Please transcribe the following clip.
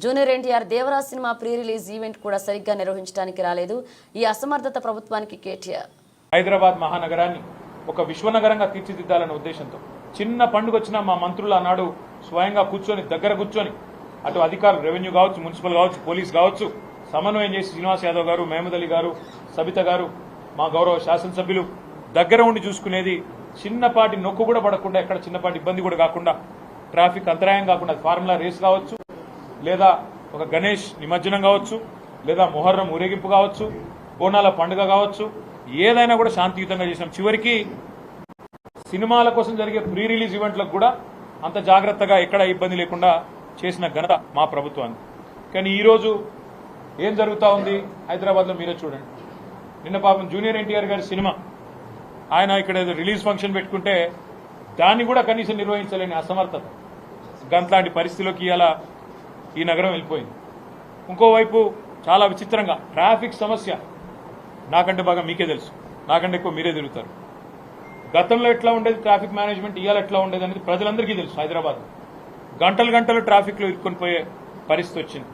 Junior NTR Devaraj cinema pre release event కూడా సరిగ్గా నిర్వహించడానికి రాలేదు. ఈ అసమర్థత ప్రభుత్వానికి కేటీఆర్. హైదరాబాద్ మహానగరాన్ని ఒక విశ్వనగరంగా తీర్చిదిద్దాలనే ఉద్దేశంతో చిన్న పండుగ వచ్చినా మా మంత్రులు ఆనాడు స్వయంగా కూర్చొని దగ్గర కూర్చొని అటు అధికారులు రెవెన్యూ కావచ్చు, మున్సిపల్ కావచ్చు, పోలీస్ కావచ్చు సమన్వయం చేసి శ్రీనివాస్ యాదవ్ గారు, మహమూద్ అలీ గారు, సబిత గారు, మా గౌరవ శాసనసభ్యులు దగ్గర ఉండి చూసుకునేది. చిన్నపాటి నొక్కు కూడా పడకుండా, ఎక్కడ చిన్నపాటి ఇబ్బంది కూడా కాకుండా, ట్రాఫిక్ అంతరాయం కాకుండా ఫార్ములా రేస్ కావచ్చు, లేదా ఒక గణేష్ నిమజ్జనం కావచ్చు, లేదా మొహర్రం ఊరేగింపు కావచ్చు, బోనాల పండుగ కావచ్చు, ఏదైనా కూడా శాంతియుతంగా చేసినాం. చివరికి సినిమాల కోసం జరిగే ప్రీ రిలీజ్ ఈవెంట్లకు కూడా అంత జాగ్రత్తగా ఎక్కడ ఇబ్బంది లేకుండా చేసిన ఘనత మా ప్రభుత్వానికి. కానీ ఈరోజు ఏం జరుగుతూ ఉంది హైదరాబాద్లో మీరే చూడండి. నిన్న పాపం జూనియర్ ఎన్టీఆర్ గారి సినిమా ఆయన ఇక్కడ ఏదో రిలీజ్ ఫంక్షన్ పెట్టుకుంటే దాన్ని కూడా కనీసం నిర్వహించలేని అసమర్థత, గంట్లాంటి పరిస్థితిలోకి ఇలా ఈ నగరం వెళ్ళిపోయింది. ఇంకోవైపు చాలా విచిత్రంగా ట్రాఫిక్ సమస్య నాకంటే బాగా మీకే తెలుసు, నాకంటే ఎక్కువ మీరే తిరుగుతారు. గతంలో ఎట్లా ఉండేది ట్రాఫిక్ మేనేజ్మెంట్, ఇవాళ ఎట్లా ఉండేది అనేది ప్రజలందరికీ తెలుసు. హైదరాబాద్ గంటలు గంటలు ట్రాఫిక్లో ఇరుక్కొని పోయే పరిస్థితి వచ్చింది.